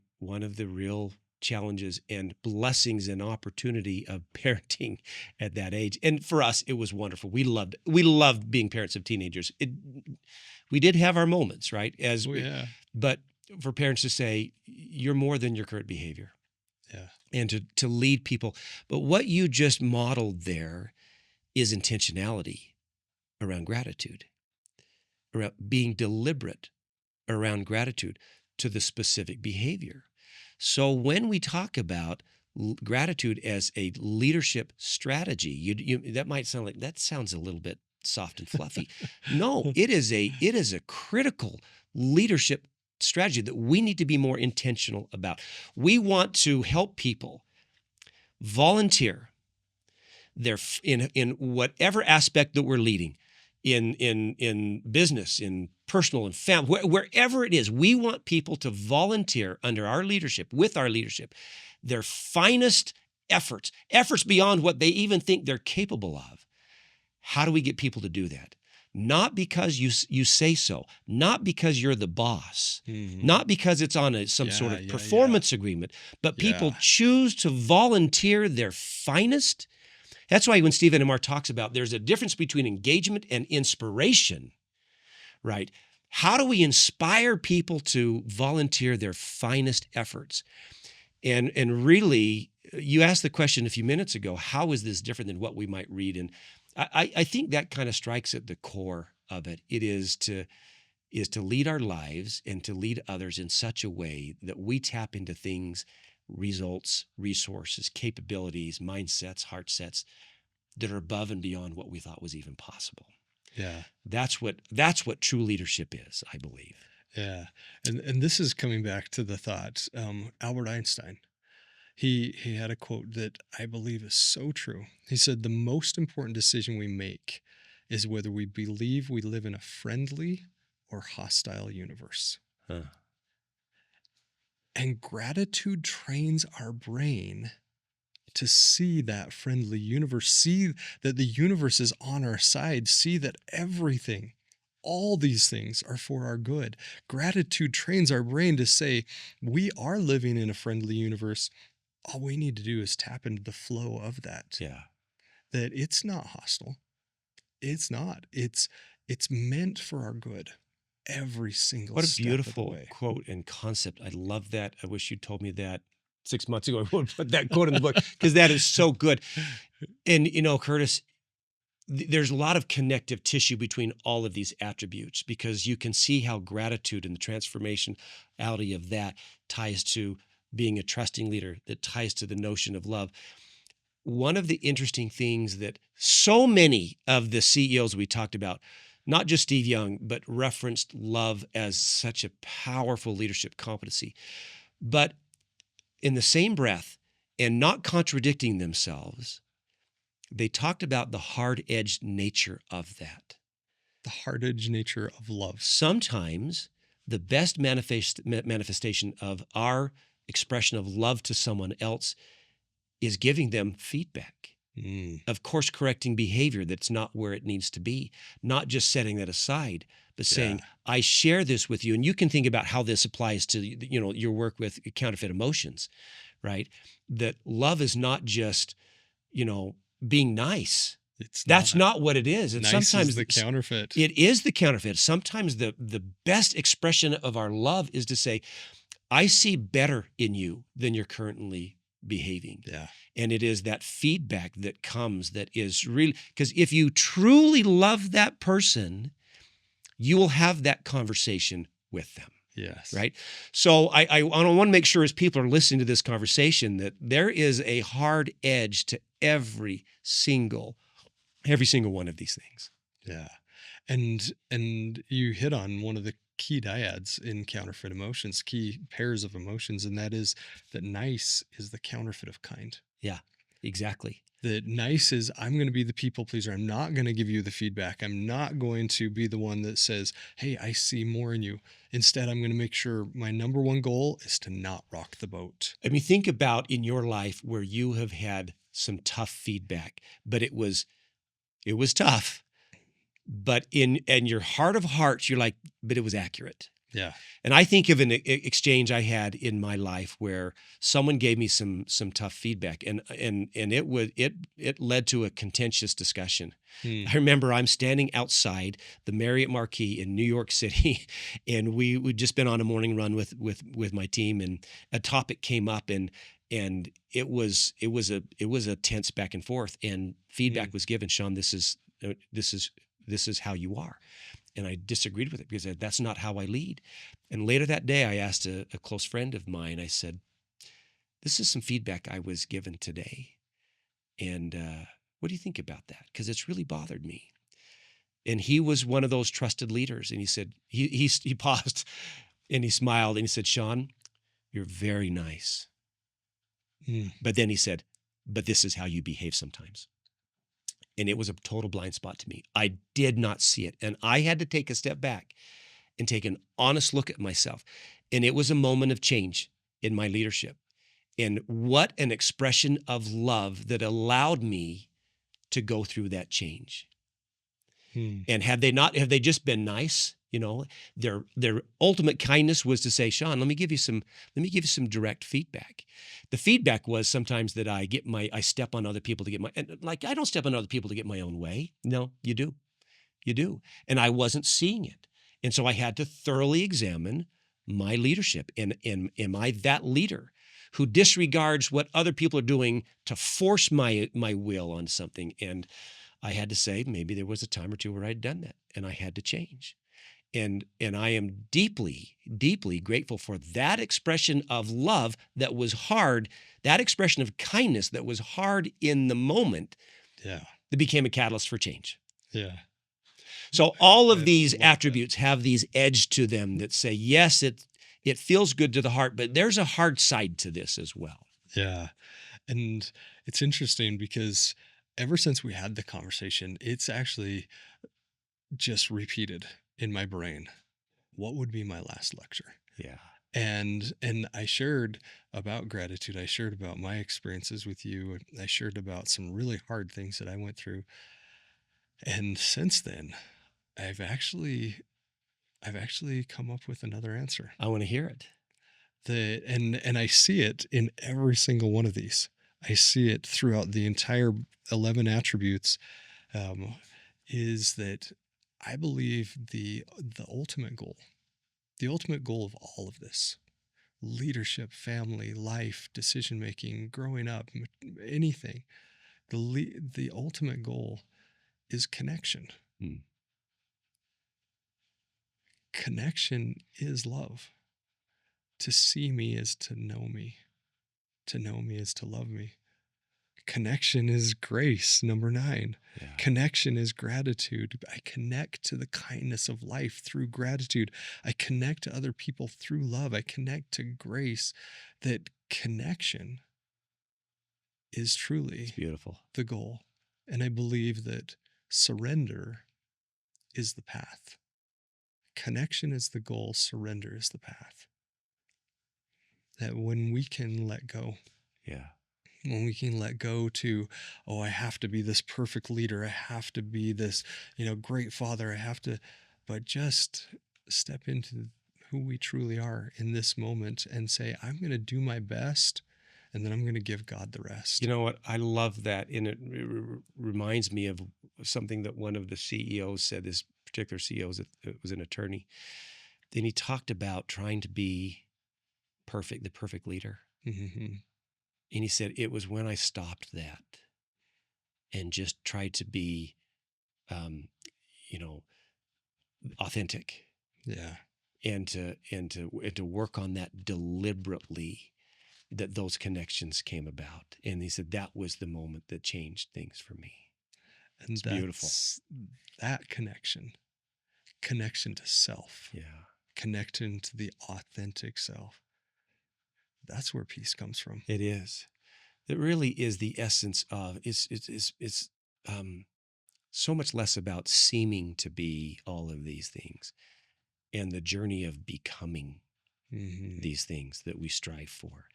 real challenges and blessings and opportunity of parenting at that age, and for us it was wonderful. We loved being parents of teenagers. We did have our moments, right? But for parents to say you're more than your current behavior. Yeah. And to lead people. But what you just modeled there is intentionality around gratitude, around being deliberate around gratitude to the specific behavior. So when we talk about gratitude as a leadership strategy, that might sound like, that sounds a little bit soft and fluffy. No, it is a critical leadership strategy that we need to be more intentional about. We want to help people volunteer their in whatever aspect that we're leading, in business, in personal and family, wherever it is. We want people to volunteer under our leadership, with our leadership, their finest efforts beyond what they even think they're capable of. How do we get people to do that? Not because you say so, not because you're the boss, not because it's on some sort of performance agreement, but people choose to volunteer their finest. That's why when Stephen Amar talks about there's a difference between engagement and inspiration, right? How do we inspire people to volunteer their finest efforts? And really, you asked the question a few minutes ago, how is this different than what we might read? And I think that kind of strikes at the core of it. It is to lead our lives and to lead others in such a way that we tap into things, results, resources, capabilities, mindsets, heart sets that are above and beyond what we thought was even possible. Yeah. That's what true leadership is, I believe. Yeah. And this is coming back to the thought, Albert Einstein. He had a quote that I believe is so true. He said, the most important decision we make is whether we believe we live in a friendly or hostile universe. Huh. And gratitude trains our brain to see that friendly universe, see that the universe is on our side, see that everything, all these things are for our good. Gratitude trains our brain to say, we are living in a friendly universe. All we need to do is tap into the flow of that. Yeah. That it's not hostile. It's not. It's meant for our good. Every single step of the way. What a beautiful quote and concept. I love that. I wish you'd told me that 6 months ago. I won't put that quote in the book because that is so good. And, Curtis, there's a lot of connective tissue between all of these attributes because you can see how gratitude and the transformationality of that ties to being a trusting leader, that ties to the notion of love. One of the interesting things that so many of the CEOs we talked about, not just Steve Young, but referenced love as such a powerful leadership competency. But in the same breath, and not contradicting themselves, they talked about the hard-edged nature of that. The hard-edged nature of love. Sometimes the best manifestation of our expression of love to someone else is giving them feedback, of course-correcting behavior that's not where it needs to be, not just setting that aside, but saying, I share this with you. And you can think about how this applies to, your work with Counterfeit Emotions, right? That love is not just, being nice. That's not what it is. And nice sometimes is the counterfeit. It is the counterfeit. Sometimes the best expression of our love is to say, I see better in you than you're currently behaving. Yeah. And it is that feedback that comes that is really, because if you truly love that person, you will have that conversation with them. Yes. Right. So I want to make sure as people are listening to this conversation that there is a hard edge to every single one of these things. Yeah. And you hit on one of the key dyads in Counterfeit Emotions, key pairs of emotions, and that is that nice is the counterfeit of kind. Yeah, exactly. That nice is, I'm going to be the people pleaser. I'm not going to give you the feedback. I'm not going to be the one that says, hey, I see more in you. Instead, I'm going to make sure my number one goal is to not rock the boat. I mean, think about in your life where you have had some tough feedback, but it was tough. But in your heart of hearts, you're like, but it was accurate. Yeah. And I think of an exchange I had in my life where someone gave me some tough feedback, and it led to a contentious discussion. I remember I'm standing outside the Marriott Marquis in New York City, and we'd just been on a morning run with my team, and a topic came up, and it was a tense back and forth, and feedback was given. Shawn, this is how you are. And I disagreed with it because that's not how I lead. And later that day, I asked a close friend of mine, I said, this is some feedback I was given today. And what do you think about that? Because it's really bothered me. And he was one of those trusted leaders. And he said, he paused and he smiled and he said, Shawn, you're very nice. But then he said, but this is how you behave sometimes. And it was a total blind spot to me. I did not see it. And I had to take a step back and take an honest look at myself. And it was a moment of change in my leadership. And what an expression of love that allowed me to go through that change. And have they just been nice? Their ultimate kindness was to say, Shawn, let me give you some direct feedback. The feedback was sometimes that I step on other people to get I don't step on other people to get my own way. No, you do. And I wasn't seeing it. And so I had to thoroughly examine my leadership. And am I that leader who disregards what other people are doing to force my will on something? And I had to say, maybe there was a time or two where I'd done that and I had to change. And I am deeply, deeply grateful for that expression of love that was hard, that expression of kindness that was hard in the moment, that became a catalyst for change. Yeah. So all of these attributes have these edge to them that say, yes, it feels good to the heart, but there's a hard side to this as well. Yeah. And it's interesting because ever since we had the conversation, it's actually just repeated in my brain. What would be my last lecture? Yeah. And I shared about gratitude. I shared about my experiences with you. I shared about some really hard things that I went through. And since then, I've actually come up with another answer. I want to hear it. And I see it in every single one of these. I see it throughout the entire 11 attributes, is that I believe the ultimate goal of all of this leadership, family, life, decision-making, growing up, anything. The ultimate goal is connection. Mm. Connection is love. To see me is to know me. To know me is to love me. Connection is grace, number 9. Yeah. Connection is gratitude. I connect to the kindness of life through gratitude. I connect to other people through love. I connect to grace. That connection is truly It's beautiful. the goal. And I believe that surrender is the path. Connection is the goal. Surrender is the path. That when we can let go, Yeah. when we can let go to, I have to be this perfect leader. I have to be this, great father. I have to, but just step into who we truly are in this moment and say, I'm going to do my best, and then I'm going to give God the rest. You know what? I love that. And it reminds me of something that one of the CEOs said, this particular CEO was an attorney. Then he talked about trying to be perfect, the perfect leader. Mm-hmm. And he said, it was when I stopped that and just tried to be, authentic. Yeah. And to work on that deliberately, that those connections came about. And he said that was the moment that changed things for me. And it's beautiful. That connection to self. Yeah. Connection to the authentic self. That's where peace comes from. It is. It really is the essence of it's so much less about seeming to be all of these things and the journey of becoming these things that we strive for.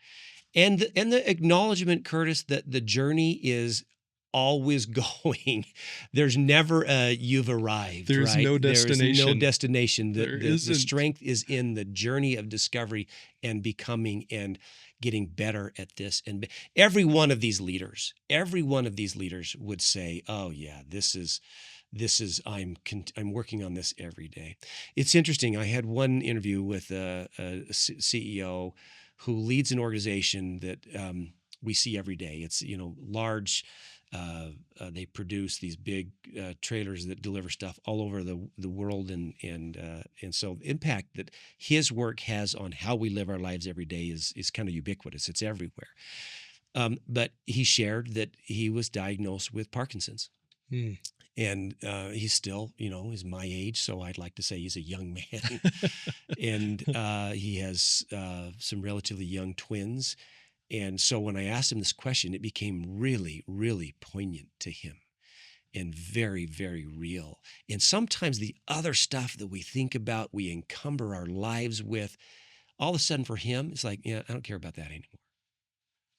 And the acknowledgement, Curtis, that the journey is always going. There's never a you've arrived. There's right? no destination. There's no destination. The isn't. strength is in the journey of discovery and becoming and getting better at this. And every one of these leaders would say, "Oh yeah, this is I'm working on this every day." It's interesting. I had one interview with a CEO who leads an organization that we see every day. It's large. They produce these big trailers that deliver stuff all over the world, and so the impact that his work has on how we live our lives every day is kind of ubiquitous. It's everywhere. But he shared that he was diagnosed with Parkinson's. And he's still, is my age, so I'd like to say he's a young man. And he has some relatively young twins. And so when I asked him this question, it became really, really poignant to him and very, very real. And sometimes the other stuff that we think about, we encumber our lives with, all of a sudden for him, it's like, I don't care about that anymore.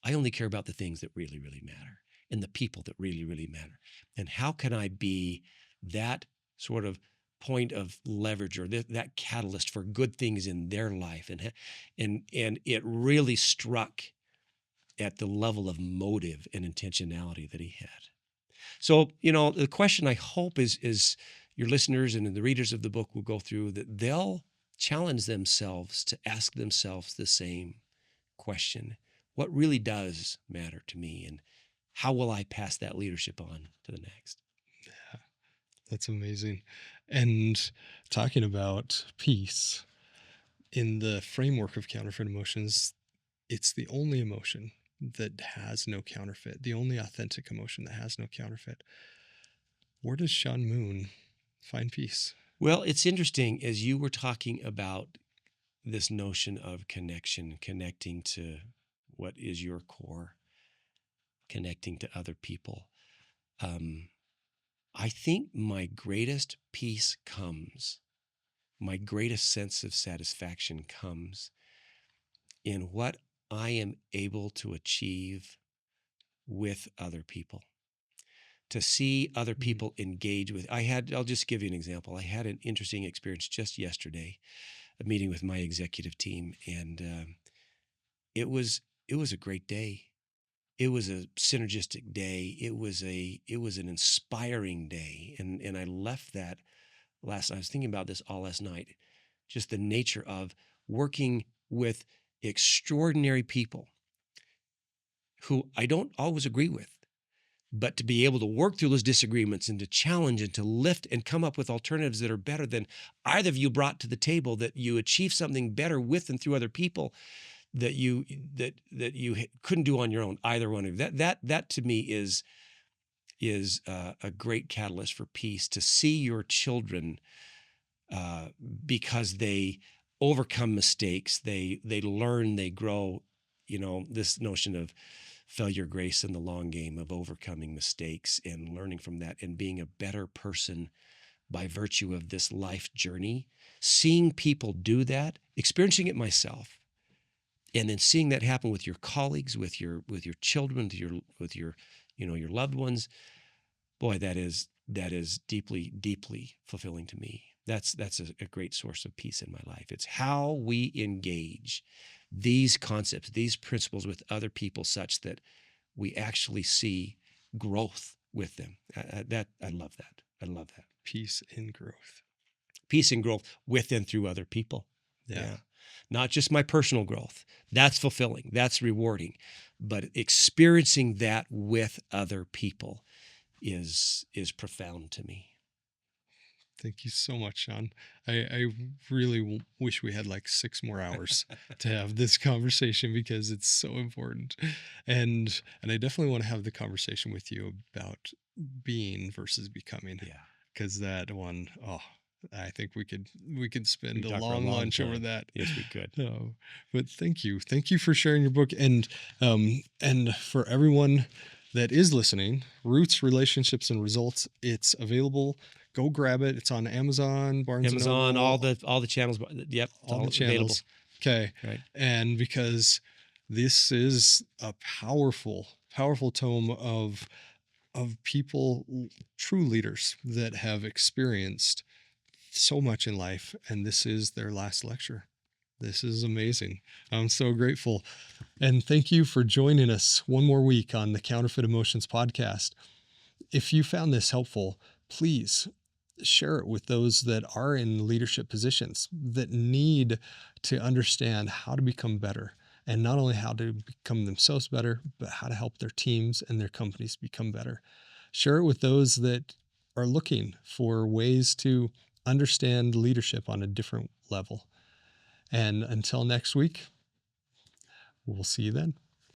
I only care about the things that really, really matter and the people that really, really matter. And how can I be that sort of point of leverage or that catalyst for good things in their life? And it really struck at the level of motive and intentionality that he had. So, the question I hope is your listeners and the readers of the book will go through, that they'll challenge themselves to ask themselves the same question. What really does matter to me, and how will I pass that leadership on to the next? Yeah, that's amazing. And talking about peace, in the framework of counterfeit emotions, it's the only emotion that has no counterfeit, the only authentic emotion that has no counterfeit. Where does Shawn Moon find peace? Well, it's interesting, as you were talking about this notion of connection, connecting to what is your core, connecting to other people. I think my greatest peace comes, my greatest sense of satisfaction comes in what I am able to achieve with other people. To see other people engage with. I'll just give you an example. I had an interesting experience just yesterday, a meeting with my executive team, and it was a great day. It was a synergistic day. It was an inspiring day, and I left that last night. I was thinking about this all last night, just the nature of working with extraordinary people who I don't always agree with, but to be able to work through those disagreements and to challenge and to lift and come up with alternatives that are better than either of you brought to the table, that you achieve something better with and through other people that you couldn't do on your own, either one of you. That to me is a great catalyst for peace, to see your children because they overcome mistakes, they learn, they grow. This notion of failure, grace, and the long game of overcoming mistakes and learning from that and being a better person by virtue of this life journey, seeing people do that, experiencing it myself, and then seeing that happen with your colleagues, with your children, with your loved ones. Boy, that is deeply, deeply fulfilling to me. That's a great source of peace in my life. It's how we engage these concepts, these principles with other people, such that we actually see growth with them. I love that. I love that. Peace in growth. Peace and growth with and through other people. Yeah. Not just my personal growth. That's fulfilling. That's rewarding. But experiencing that with other people is profound to me. Thank you so much, Shawn. I really wish we had like 6 more hours to have this conversation, because it's so important. And I definitely want to have the conversation with you about being versus becoming. Yeah. Because that one, I think we could spend a long lunch over that. Yes, we could. But thank you for sharing your book, and for everyone that is listening, Roots, Relationships, and Results. It's available. Go grab it. It's on Amazon, Barnes & Noble, all the channels. Yep, all the channels. Available. Okay, right. And because this is a powerful tome of people, true leaders that have experienced so much in life, and this is their last lecture. This is amazing. I'm so grateful. And thank you for joining us one more week on the Counterfeit Emotions Podcast. If you found this helpful, please share it with those that are in leadership positions that need to understand how to become better, and not only how to become themselves better, but how to help their teams and their companies become better. Share it with those that are looking for ways to understand leadership on a different level. And until next week, we'll see you then.